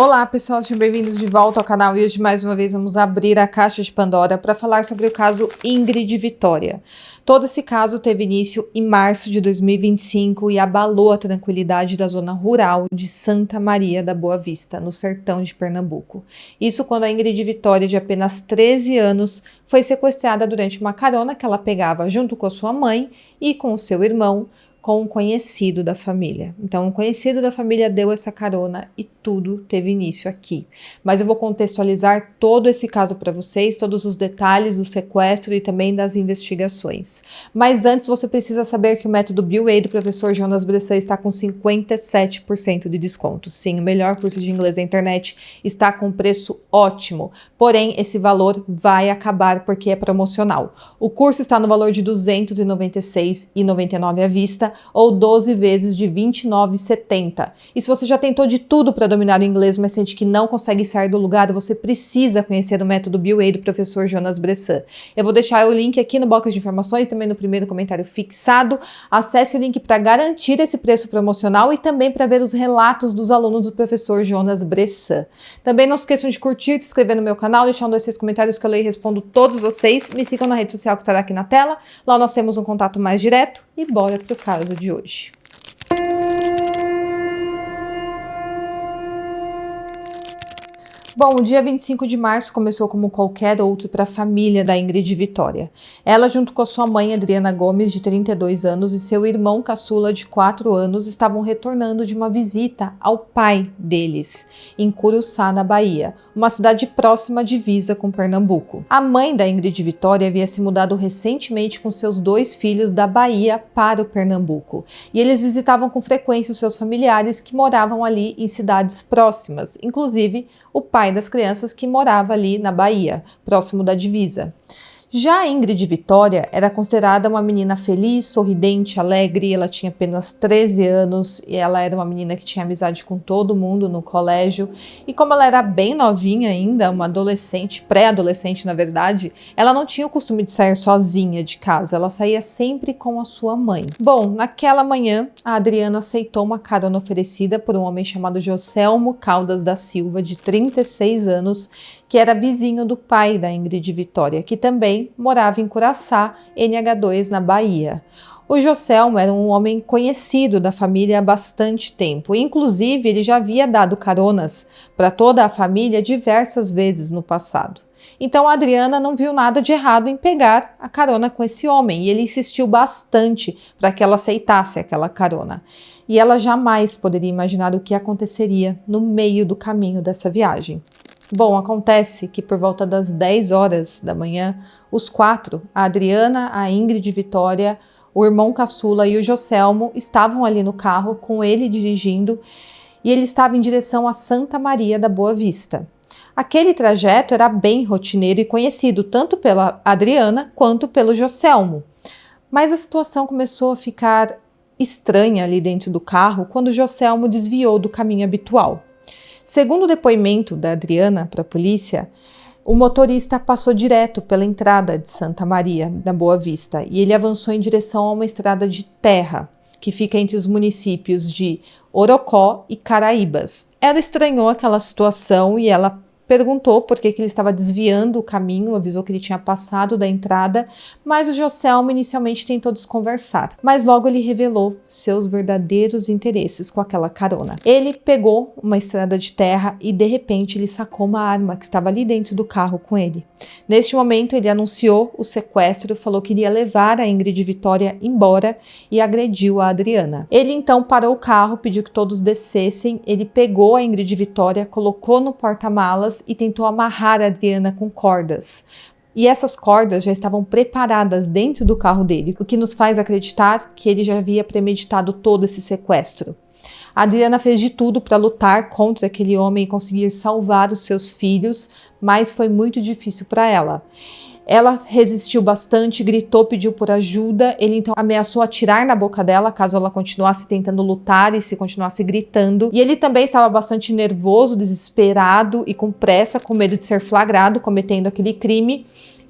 Olá pessoal, sejam bem-vindos de volta ao canal e hoje mais uma vez vamos abrir a caixa de Pandora para falar sobre o caso Ingrid Vitória. Todo esse caso teve início em março de 2025 e abalou a tranquilidade da zona rural de Santa Maria da Boa Vista, no sertão de Pernambuco. Isso quando a Ingrid Vitória, de apenas 13 anos, foi sequestrada durante uma carona que ela pegava junto com a sua mãe e com o seu irmão, com um conhecido da família. Então, um conhecido da família deu essa carona e tudo teve início aqui. Mas eu vou contextualizar todo esse caso para vocês, todos os detalhes do sequestro e também das investigações. Mas antes, você precisa saber que o método BioWay do professor Jonas Bressan está com 57% de desconto. Sim, o melhor curso de inglês da internet está com preço ótimo. Porém, esse valor vai acabar porque é promocional. O curso está no valor de R$ 296,99 à vista, ou 12 vezes de R$ 29,70. E se você já tentou de tudo para dominar o inglês, mas sente que não consegue sair do lugar, você precisa conhecer o método BioWay do professor Jonas Bressan. Eu vou deixar o link aqui no box de informações, também no primeiro comentário fixado. Acesse o link para garantir esse preço promocional e também para ver os relatos dos alunos do professor Jonas Bressan. Também não se esqueçam de curtir, se inscrever no meu canal, deixar desses comentários que eu leio e respondo todos vocês. Me sigam na rede social que estará aqui na tela. Lá nós temos um contato mais direto e bora pro caso de hoje. Bom, o dia 25 de março começou como qualquer outro para a família da Ingrid Vitória. Ela, junto com a sua mãe, Adriana Gomes, de 32 anos, e seu irmão caçula, de 4 anos, estavam retornando de uma visita ao pai deles, em Curuçá, na Bahia, uma cidade próxima à divisa com Pernambuco. A mãe da Ingrid Vitória havia se mudado recentemente com seus 2 filhos da Bahia para o Pernambuco, e eles visitavam com frequência os seus familiares que moravam ali em cidades próximas, inclusive o pai das crianças que morava ali na Bahia, próximo da divisa. Já a Ingrid Vitória era considerada uma menina feliz, sorridente, alegre. Ela tinha apenas 13 anos e ela era uma menina que tinha amizade com todo mundo no colégio. E como ela era bem novinha ainda, uma adolescente, pré-adolescente na verdade, ela não tinha o costume de sair sozinha de casa, ela saía sempre com a sua mãe. Bom, naquela manhã, a Adriana aceitou uma carona oferecida por um homem chamado Joselmo Caldas da Silva, de 36 anos, que era vizinho do pai da Ingrid Vitória, que também morava em Curaçá, NH2, na Bahia. O Joselmo era um homem conhecido da família há bastante tempo. Inclusive, ele já havia dado caronas para toda a família diversas vezes no passado. Então, a Adriana não viu nada de errado em pegar a carona com esse homem, e ele insistiu bastante para que ela aceitasse aquela carona. E ela jamais poderia imaginar o que aconteceria no meio do caminho dessa viagem. Bom, acontece que por volta das 10 horas da manhã, os 4, a Adriana, a Ingrid Vitória, o irmão caçula e o Joselmo, estavam ali no carro com ele dirigindo e ele estava em direção a Santa Maria da Boa Vista. Aquele trajeto era bem rotineiro e conhecido tanto pela Adriana quanto pelo Joselmo. Mas a situação começou a ficar estranha ali dentro do carro quando o Joselmo desviou do caminho habitual. Segundo o depoimento da Adriana para a polícia, o motorista passou direto pela entrada de Santa Maria, da Boa Vista, e ele avançou em direção a uma estrada de terra, que fica entre os municípios de Orocó e Caraíbas. Ela estranhou aquela situação e ela perguntou por que ele estava desviando o caminho, avisou que ele tinha passado da entrada, mas o Joselmo inicialmente tentou desconversar, mas logo ele revelou seus verdadeiros interesses com aquela carona. Ele pegou uma estrada de terra e de repente ele sacou uma arma que estava ali dentro do carro com ele. Neste momento ele anunciou o sequestro, falou que iria levar a Ingrid Vitória embora e agrediu a Adriana. Ele então parou o carro, pediu que todos descessem, ele pegou a Ingrid Vitória, colocou no porta-malas e tentou amarrar a Adriana com cordas. E essas cordas já estavam preparadas dentro do carro dele, o que nos faz acreditar que ele já havia premeditado todo esse sequestro. A Adriana fez de tudo para lutar contra aquele homem e conseguir salvar os seus filhos, mas foi muito difícil para ela. Ela resistiu bastante, gritou, pediu por ajuda. Ele então ameaçou atirar na boca dela caso ela continuasse tentando lutar e se continuasse gritando. E ele também estava bastante nervoso, desesperado e com pressa, com medo de ser flagrado cometendo aquele crime.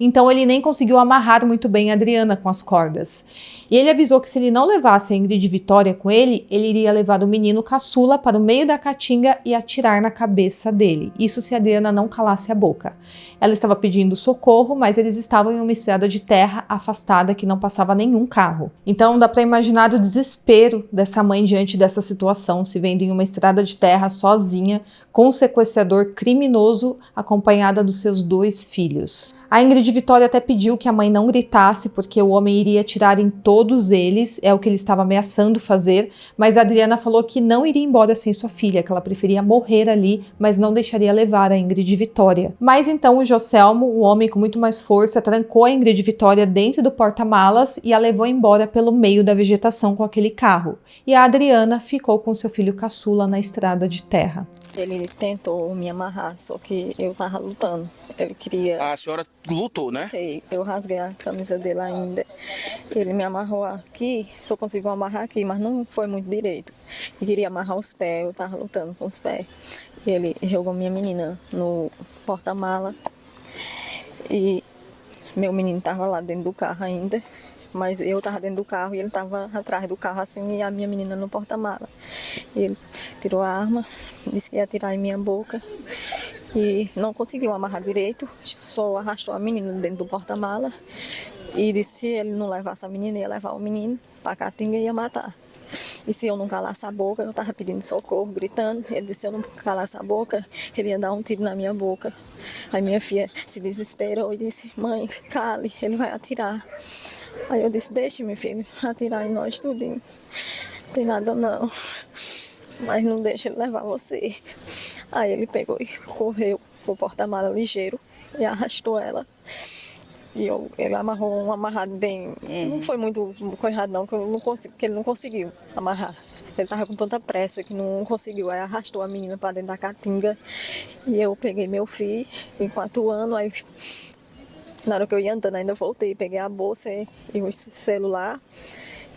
então ele nem conseguiu amarrar muito bem a Adriana com as cordas. E ele avisou que se ele não levasse a Ingrid e Vitória com ele iria levar o menino caçula para o meio da caatinga e atirar na cabeça dele. Isso se a Adriana não calasse a boca. Ela estava pedindo socorro, mas eles estavam em uma estrada de terra afastada que não passava nenhum carro. Então dá para imaginar o desespero dessa mãe diante dessa situação, se vendo em uma estrada de terra sozinha, com um sequestrador criminoso acompanhada dos seus 2 filhos. A Ingrid e Vitória até pediu que a mãe não gritasse porque o homem iria atirar em todos eles, é o que ele estava ameaçando fazer, mas a Adriana falou que não iria embora sem sua filha, que ela preferia morrer ali, mas não deixaria levar a Ingrid e Vitória. Mas então o Joselmo, um homem com muito mais força, trancou a Ingrid e Vitória dentro do porta-malas e a levou embora pelo meio da vegetação com aquele carro. E a Adriana ficou com seu filho caçula na estrada de terra. Ele tentou me amarrar, só que eu tava lutando. Ele queria... A senhora lutou, né? Eu rasguei a camisa dele ainda. Ele me amarrou aqui, só conseguiu amarrar aqui, mas não foi muito direito. Ele queria amarrar os pés, eu tava lutando com os pés. Ele jogou minha menina no porta-mala e meu menino tava lá dentro do carro ainda. Mas eu tava dentro do carro e ele tava atrás do carro assim e a minha menina no porta-mala. Ele tirou a arma, disse que ia atirar em minha boca e não conseguiu amarrar direito, só arrastou a menina dentro do porta-mala e disse que se ele não levasse a menina, ia levar o menino pra caatinga e ia matar. E se eu não calasse a boca, eu tava pedindo socorro, gritando. Ele disse que se eu não calasse a boca, ele ia dar um tiro na minha boca. Aí minha filha se desesperou e disse: mãe, cale, ele vai atirar. Aí eu disse: deixe, meu filho, atirar em nós tudinho. Não tem nada não, mas não deixa ele levar você. Aí ele pegou e correu pro porta-mala ligeiro e arrastou ela. E ele amarrou um amarrado bem... Não foi muito corrado não, que ele não conseguiu amarrar. Ele tava com tanta pressa que não conseguiu. Aí arrastou a menina para dentro da caatinga. E eu peguei meu filho, enquanto ano, aí na hora que eu ia andando ainda voltei, peguei a bolsa e o celular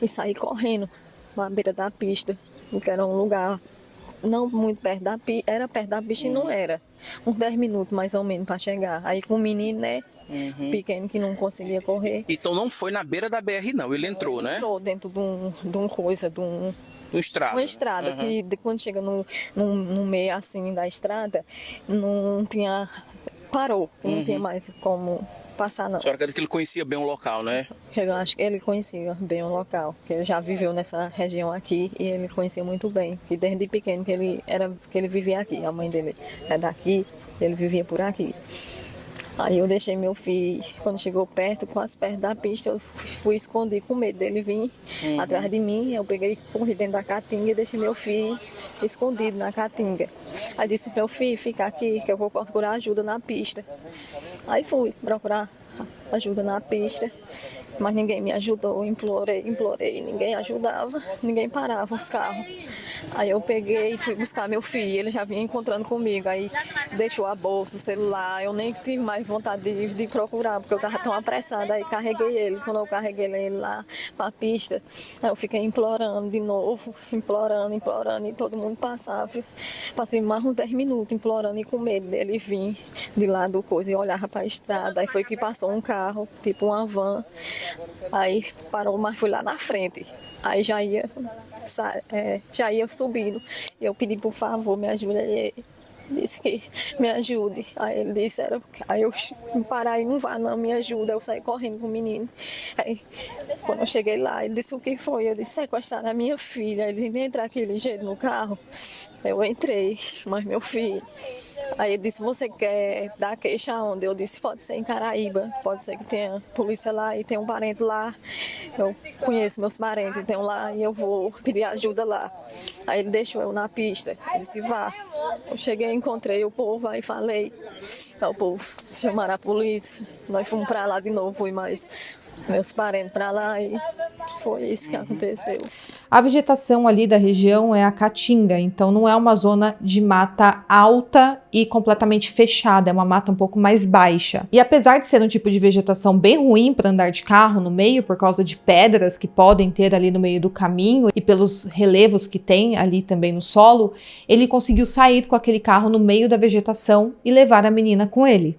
e saí correndo na beira da pista, que era um lugar não muito perto da pista, era perto da pista e não era. Uns 10 minutos mais ou menos para chegar. Aí com o menino, né? Pequeno que não conseguia correr. Então não foi na beira da BR não, ele entrou, né? Entrou dentro de Uma estrada. Uma estrada, que quando chega no meio assim da estrada, não tinha... Parou, não tinha mais como passar não. A senhora acredita que ele conhecia bem o local, né? Eu acho que ele conhecia bem o local, que ele já viveu nessa região aqui e ele conhecia muito bem. Que desde pequeno que ele vivia aqui, a mãe dele é daqui, ele vivia por aqui. Aí eu deixei meu filho, quando chegou perto, quase perto da pista, eu fui esconder com medo dele vir atrás de mim. Eu peguei, corri dentro da caatinga e deixei meu filho escondido na caatinga. Aí disse: meu filho, fica aqui que eu vou procurar ajuda na pista. Aí fui procurar ajuda na pista, mas ninguém me ajudou. Implorei, ninguém ajudava, ninguém parava os carros. Aí eu peguei e fui buscar meu filho, ele já vinha encontrando comigo, aí deixou a bolsa, o celular, eu nem tive mais vontade de procurar, porque eu estava tão apressada. Aí carreguei ele, quando eu carreguei ele lá para a pista, aí eu fiquei implorando de novo, implorando, e todo mundo passava. Passei mais uns 10 minutos implorando e com medo dele vir de lá do coisa e olhava para a estrada. Aí foi que passou um carro, tipo uma van, aí parou, mas fui lá na frente, aí já ia subindo. Eu pedi por favor, me ajude. Ele disse que me ajude. Aí ele disse, aí eu parar e não vá não, me ajuda. Eu saí correndo com o menino. Aí quando eu cheguei lá, ele disse: o que foi? Eu disse: sequestraram a minha filha. Ele disse: entrar aqui ligeiro no carro. Eu entrei, mas meu filho. Aí ele disse: você quer dar queixa aonde? Eu disse: pode ser em Caraíba, pode ser que tenha polícia lá e tem um parente lá. Eu conheço meus parentes, então lá, e eu vou pedir ajuda lá. Aí ele deixou eu na pista, ele disse: vá. Eu cheguei, encontrei o povo, aí falei. Aí o povo chamaram a polícia, nós fomos pra lá de novo, fui mais meus parentes pra lá e foi isso que aconteceu. A vegetação ali da região é a caatinga, então não é uma zona de mata alta e completamente fechada, é uma mata um pouco mais baixa. E apesar de ser um tipo de vegetação bem ruim para andar de carro no meio, por causa de pedras que podem ter ali no meio do caminho e pelos relevos que tem ali também no solo, ele conseguiu sair com aquele carro no meio da vegetação e levar a menina com ele.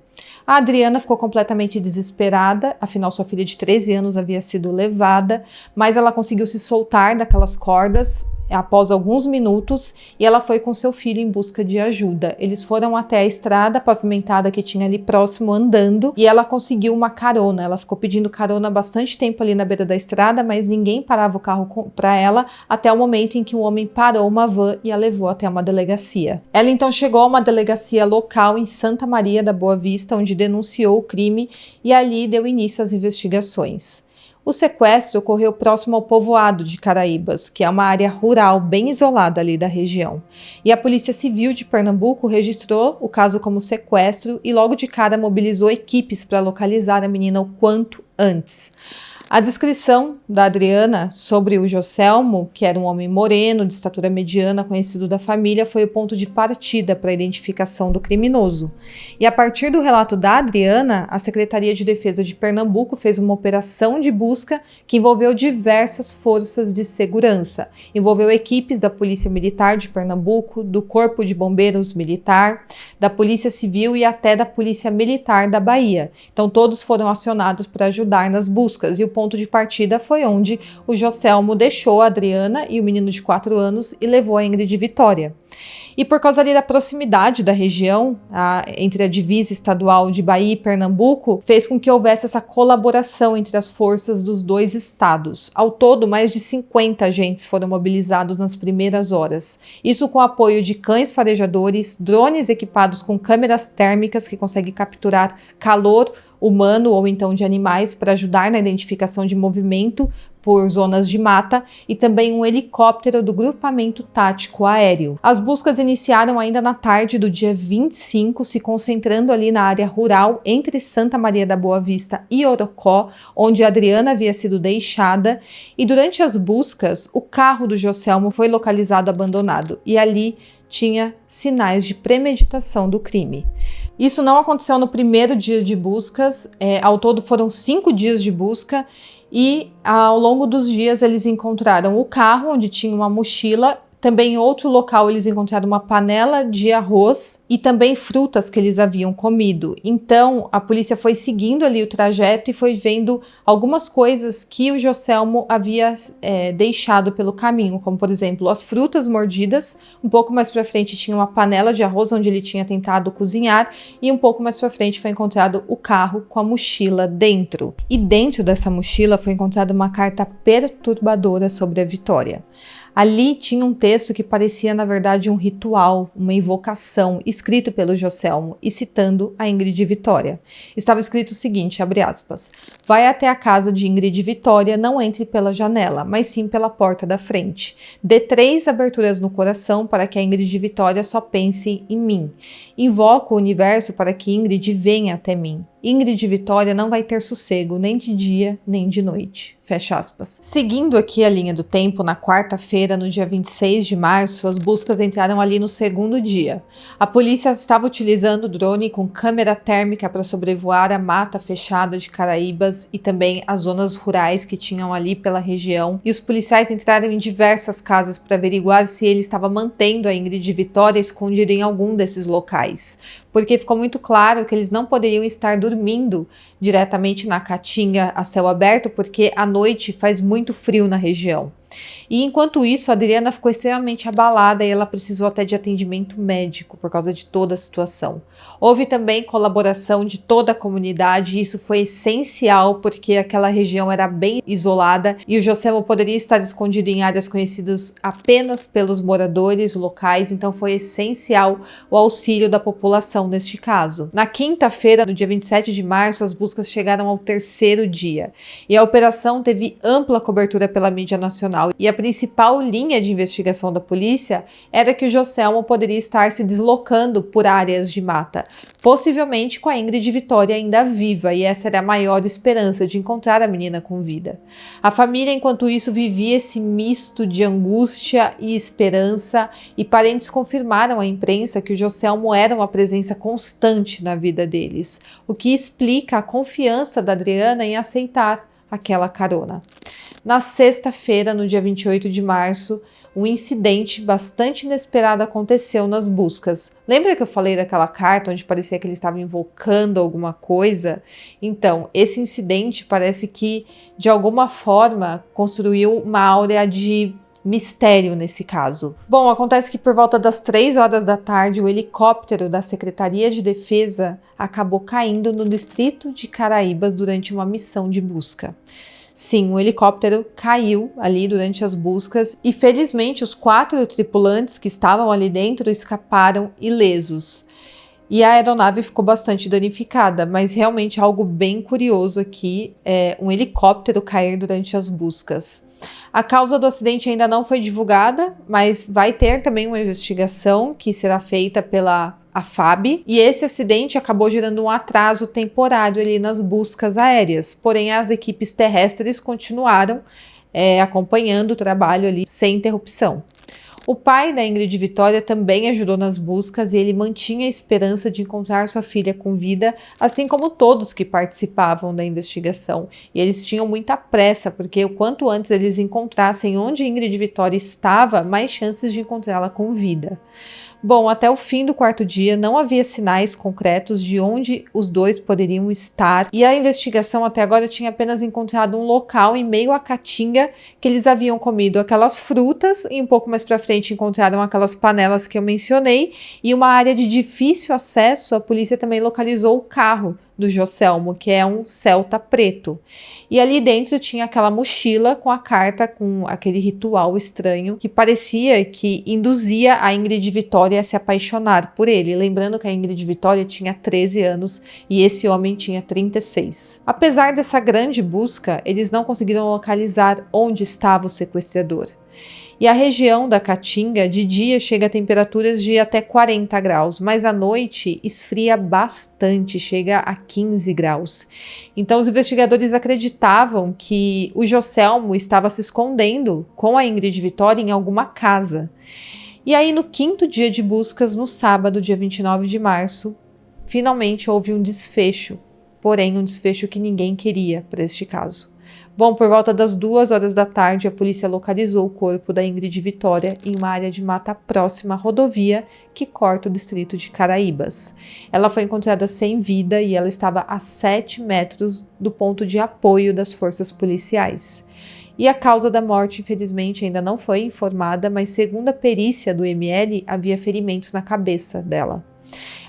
A Adriana ficou completamente desesperada, afinal sua filha de 13 anos havia sido levada, mas ela conseguiu se soltar daquelas cordas após alguns minutos e ela foi com seu filho em busca de ajuda. Eles foram até a estrada pavimentada que tinha ali próximo andando e ela conseguiu uma carona. Ela ficou pedindo carona bastante tempo ali na beira da estrada, mas ninguém parava o carro para ela até o momento em que um homem parou uma van e a levou até uma delegacia. Ela então chegou a uma delegacia local em Santa Maria da Boa Vista, onde denunciou o crime e ali deu início às investigações. O sequestro ocorreu próximo ao povoado de Caraíbas, que é uma área rural bem isolada ali da região. E a Polícia Civil de Pernambuco registrou o caso como sequestro e logo de cara mobilizou equipes para localizar a menina o quanto antes. A descrição da Adriana sobre o Joselmo, que era um homem moreno, de estatura mediana, conhecido da família, foi o ponto de partida para a identificação do criminoso. E a partir do relato da Adriana, a Secretaria de Defesa de Pernambuco fez uma operação de busca que envolveu diversas forças de segurança. Envolveu equipes da Polícia Militar de Pernambuco, do Corpo de Bombeiros Militar, da Polícia Civil e até da Polícia Militar da Bahia. Então todos foram acionados para ajudar nas buscas e o ponto de partida foi onde o Joselmo deixou a Adriana e o menino de 4 anos e levou a Ingrid Vitória. E por causa ali da proximidade da região, entre a divisa estadual de Bahia e Pernambuco, fez com que houvesse essa colaboração entre as forças dos dois estados. Ao todo, mais de 50 agentes foram mobilizados nas primeiras horas. Isso com o apoio de cães farejadores, drones equipados com câmeras térmicas que conseguem capturar calor humano ou então de animais para ajudar na identificação de movimento por zonas de mata e também um helicóptero do grupamento tático aéreo. As buscas iniciaram ainda na tarde do dia 25, se concentrando ali na área rural entre Santa Maria da Boa Vista e Orocó, onde a Adriana havia sido deixada, e durante as buscas, o carro do Joselmo foi localizado abandonado e ali tinha sinais de premeditação do crime. Isso não aconteceu no primeiro dia de buscas, ao todo foram 5 dias de busca e ao longo dos dias eles encontraram o carro onde tinha uma mochila. Também em outro local eles encontraram uma panela de arroz e também frutas que eles haviam comido. Então a polícia foi seguindo ali o trajeto e foi vendo algumas coisas que o Joselmo havia deixado pelo caminho, como por exemplo as frutas mordidas. Um pouco mais para frente tinha uma panela de arroz onde ele tinha tentado cozinhar e um pouco mais para frente foi encontrado o carro com a mochila dentro. E dentro dessa mochila foi encontrada uma carta perturbadora sobre a Vitória. Ali tinha um texto que parecia, na verdade, um ritual, uma invocação, escrito pelo Joselmo e citando a Ingrid Vitória. Estava escrito o seguinte, abre aspas, vai até a casa de Ingrid Vitória, não entre pela janela, mas sim pela porta da frente. Dê 3 aberturas no coração para que a Ingrid Vitória só pense em mim. Invoco o universo para que Ingrid venha até mim. Ingrid Vitória não vai ter sossego nem de dia nem de noite. Fecha aspas. Seguindo aqui a linha do tempo, na quarta-feira, no dia 26 de março, as buscas entraram ali no segundo dia. A polícia estava utilizando o drone com câmera térmica para sobrevoar a mata fechada de Caraíbas e também as zonas rurais que tinham ali pela região. E os policiais entraram em diversas casas para averiguar se ele estava mantendo a Ingrid Vitória escondida em algum desses locais. Porque ficou muito claro que eles não poderiam estar dormindo diretamente na caatinga a céu aberto, porque à noite faz muito frio na região. E enquanto isso, a Adriana ficou extremamente abalada e ela precisou até de atendimento médico por causa de toda a situação. Houve também colaboração de toda a comunidade e isso foi essencial porque aquela região era bem isolada e o Joselmo poderia estar escondido em áreas conhecidas apenas pelos moradores locais, então foi essencial o auxílio da população neste caso. Na quinta-feira, no dia 27 de março, as buscas chegaram ao 3º dia e a operação teve ampla cobertura pela mídia nacional. E a principal linha de investigação da polícia era que o Joselmo poderia estar se deslocando por áreas de mata, possivelmente com a Ingrid Vitória ainda viva, e essa era a maior esperança de encontrar a menina com vida. A família, enquanto isso, vivia esse misto de angústia e esperança, e parentes confirmaram à imprensa que o Joselmo era uma presença constante na vida deles, o que explica a confiança da Adriana em aceitar aquela carona. Na sexta-feira, no dia 28 de março, um incidente bastante inesperado aconteceu nas buscas. Lembra que eu falei daquela carta onde parecia que ele estava invocando alguma coisa? Então, esse incidente parece que, de alguma forma, construiu uma áurea de mistério nesse caso. Bom, acontece que por volta das 3 horas da tarde, o helicóptero da Secretaria de Defesa acabou caindo no distrito de Caraíbas durante uma missão de busca. Sim, o helicóptero caiu ali durante as buscas e felizmente os 4 tripulantes que estavam ali dentro escaparam ilesos. E a aeronave ficou bastante danificada, mas realmente algo bem curioso aqui é um helicóptero cair durante as buscas. A causa do acidente ainda não foi divulgada, mas vai ter também uma investigação que será feita pela FAB, e esse acidente acabou gerando um atraso temporário ali nas buscas aéreas, porém as equipes terrestres continuaram acompanhando o trabalho ali sem interrupção. O pai da Ingrid Vitória também ajudou nas buscas e ele mantinha a esperança de encontrar sua filha com vida, assim como todos que participavam da investigação. E eles tinham muita pressa, porque o quanto antes eles encontrassem onde Ingrid Vitória estava, mais chances de encontrá-la com vida. Bom, até o fim do 4º dia não havia sinais concretos de onde os dois poderiam estar e a investigação até agora tinha apenas encontrado um local em meio à caatinga que eles haviam comido aquelas frutas e um pouco mais para frente encontraram aquelas panelas que eu mencionei e uma área de difícil acesso. A polícia também localizou o carro do Joselmo, que é um Celta preto. E ali dentro tinha aquela mochila com a carta, com aquele ritual estranho que parecia que induzia a Ingrid Vitória a se apaixonar por ele. Lembrando que a Ingrid Vitória tinha 13 anos e esse homem tinha 36. Apesar dessa grande busca, eles não conseguiram localizar onde estava o sequestrador. E a região da Caatinga, de dia, chega a temperaturas de até 40 graus, mas à noite esfria bastante, chega a 15 graus. Então, os investigadores acreditavam que o Joselmo estava se escondendo com a Ingrid Vitória em alguma casa. E aí, no 5º dia de buscas, no sábado, dia 29 de março, finalmente houve um desfecho, porém um desfecho que ninguém queria para este caso. Bom, por volta das 2 horas da tarde, a polícia localizou o corpo da Ingrid Vitória em uma área de mata próxima à rodovia que corta o distrito de Caraíbas. Ela foi encontrada sem vida e ela estava a 7 metros do ponto de apoio das forças policiais. E a causa da morte, infelizmente, ainda não foi informada, mas segundo a perícia do ML, havia ferimentos na cabeça dela.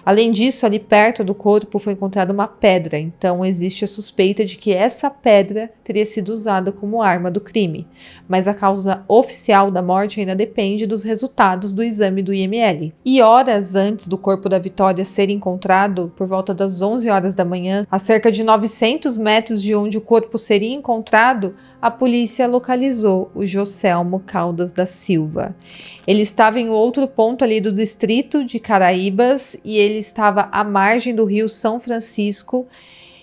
Além disso, ali perto do corpo foi encontrada uma pedra, então existe a suspeita de que essa pedra teria sido usada como arma do crime, mas a causa oficial da morte ainda depende dos resultados do exame do IML. E horas antes do corpo da Vitória ser encontrado, por volta das 11 horas da manhã, a cerca de 900 metros de onde o corpo seria encontrado, a polícia localizou o Joselmo Caldas da Silva. Ele estava em outro ponto ali do distrito de Caraíbas e ele estava à margem do rio São Francisco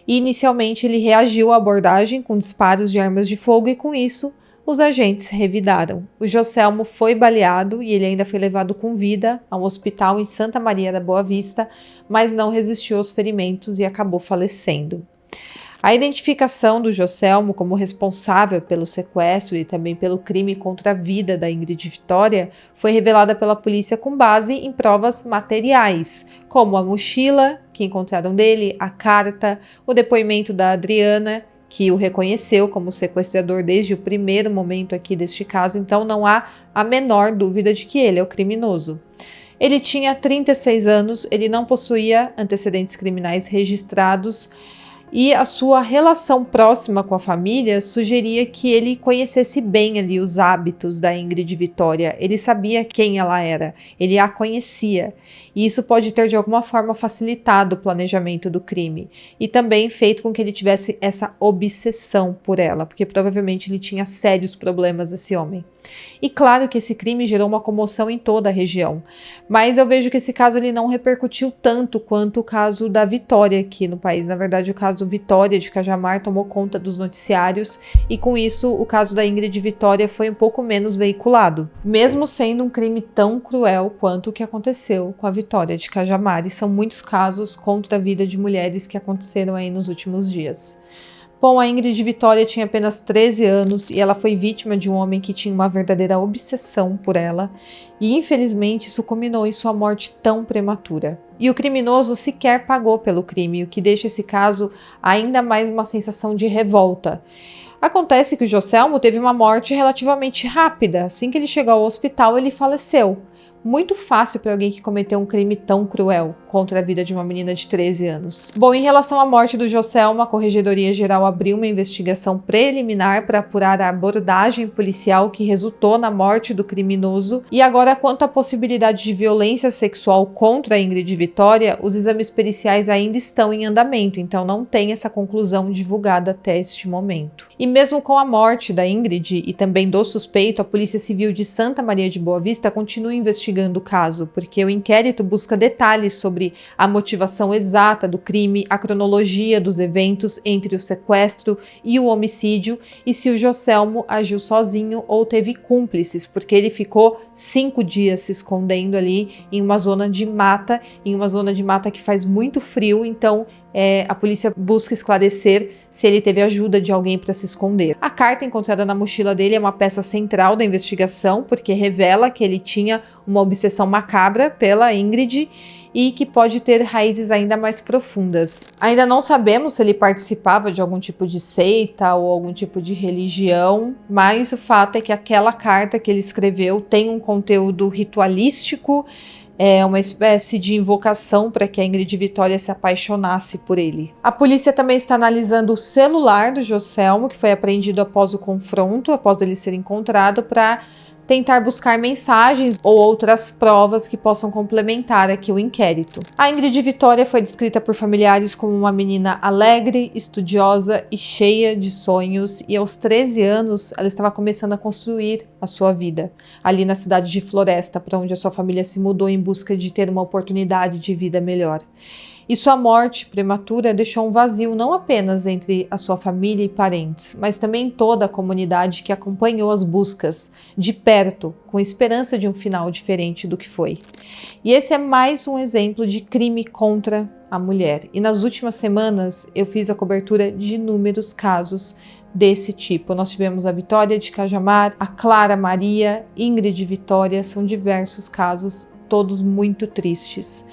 e inicialmente ele reagiu à abordagem com disparos de armas de fogo e com isso os agentes revidaram. O Joselmo foi baleado e ele ainda foi levado com vida a um hospital em Santa Maria da Boa Vista, mas não resistiu aos ferimentos e acabou falecendo. A identificação do Joselmo como responsável pelo sequestro e também pelo crime contra a vida da Ingrid Vitória foi revelada pela polícia com base em provas materiais, como a mochila que encontraram dele, a carta, o depoimento da Adriana, que o reconheceu como sequestrador desde o primeiro momento aqui deste caso, então não há a menor dúvida de que ele é o criminoso. Ele tinha 36 anos, ele não possuía antecedentes criminais registrados, e a sua relação próxima com a família sugeria que ele conhecesse bem ali os hábitos da Ingrid Vitória. Ele sabia quem ela era, ele a conhecia. E isso pode ter de alguma forma facilitado o planejamento do crime. E também feito com que ele tivesse essa obsessão por ela, porque provavelmente ele tinha sérios problemas, esse homem. E claro que esse crime gerou uma comoção em toda a região. Mas eu vejo que esse caso ele não repercutiu tanto quanto o caso da Vitória aqui no país. Na verdade, o caso Vitória de Cajamar tomou conta dos noticiários e com isso o caso da Ingrid Vitória foi um pouco menos veiculado, mesmo sendo um crime tão cruel quanto o que aconteceu com a Vitória de Cajamar, e são muitos casos contra a vida de mulheres que aconteceram aí nos últimos dias. Bom, a Ingrid Vitória tinha apenas 13 anos e ela foi vítima de um homem que tinha uma verdadeira obsessão por ela e, infelizmente, isso culminou em sua morte tão prematura. E o criminoso sequer pagou pelo crime, o que deixa esse caso ainda mais uma sensação de revolta. Acontece que o Joselmo teve uma morte relativamente rápida. Assim que ele chegou ao hospital, ele faleceu. Muito fácil para alguém que cometeu um crime tão cruel contra a vida de uma menina de 13 anos. Bom, em relação à morte do Joselmo, a Corregedoria Geral abriu uma investigação preliminar para apurar a abordagem policial que resultou na morte do criminoso. E agora, quanto à possibilidade de violência sexual contra a Ingrid Vitória, os exames periciais ainda estão em andamento, então não tem essa conclusão divulgada até este momento. E mesmo com a morte da Ingrid e também do suspeito, a Polícia Civil de Santa Maria de Boa Vista continua investigando o caso, porque o inquérito busca detalhes sobre a motivação exata do crime, a cronologia dos eventos entre o sequestro e o homicídio e se o Joselmo agiu sozinho ou teve cúmplices, porque ele ficou 5 dias se escondendo ali em uma zona de mata, que faz muito frio, então a polícia busca esclarecer se ele teve ajuda de alguém para se esconder. A carta encontrada na mochila dele é uma peça central da investigação, porque revela que ele tinha uma obsessão macabra pela Ingrid e que pode ter raízes ainda mais profundas. Ainda não sabemos se ele participava de algum tipo de seita ou algum tipo de religião, mas o fato é que aquela carta que ele escreveu tem um conteúdo ritualístico, uma espécie de invocação para que a Ingrid Vitória se apaixonasse por ele. A polícia também está analisando o celular do Joselmo, que foi apreendido após o confronto, após ele ser encontrado, para tentar buscar mensagens ou outras provas que possam complementar aqui o inquérito. A Ingrid Vitória foi descrita por familiares como uma menina alegre, estudiosa e cheia de sonhos, e aos 13 anos ela estava começando a construir a sua vida, ali na cidade de Floresta, para onde a sua família se mudou em busca de ter uma oportunidade de vida melhor. E sua morte prematura deixou um vazio não apenas entre a sua família e parentes, mas também toda a comunidade que acompanhou as buscas de perto, com esperança de um final diferente do que foi. E esse é mais um exemplo de crime contra a mulher. E nas últimas semanas eu fiz a cobertura de inúmeros casos desse tipo. Nós tivemos a Vitória de Cajamar, a Clara Maria, Ingrid Vitória, são diversos casos, todos muito tristes.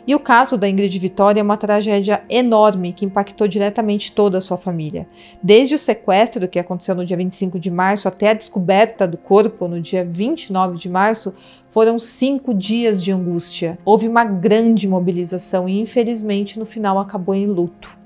E o caso da Ingrid Vitória é uma tragédia enorme que impactou diretamente toda a sua família. Desde o sequestro, que aconteceu no dia 25 de março, até a descoberta do corpo no dia 29 de março, foram 5 dias de angústia. Houve uma grande mobilização e, infelizmente, no final acabou em luto.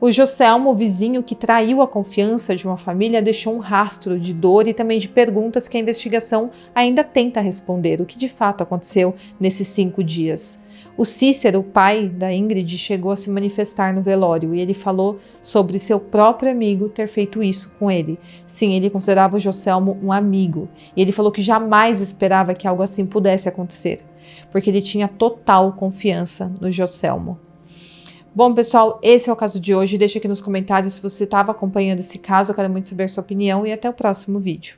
O Joselmo, o vizinho que traiu a confiança de uma família, deixou um rastro de dor e também de perguntas que a investigação ainda tenta responder, o que de fato aconteceu nesses 5 dias. O Cícero, o pai da Ingrid, chegou a se manifestar no velório e ele falou sobre seu próprio amigo ter feito isso com ele. Sim, ele considerava o Joselmo um amigo e ele falou que jamais esperava que algo assim pudesse acontecer, porque ele tinha total confiança no Joselmo. Bom, pessoal, esse é o caso de hoje. Deixa aqui nos comentários se você estava acompanhando esse caso. Eu quero muito saber a sua opinião e até o próximo vídeo.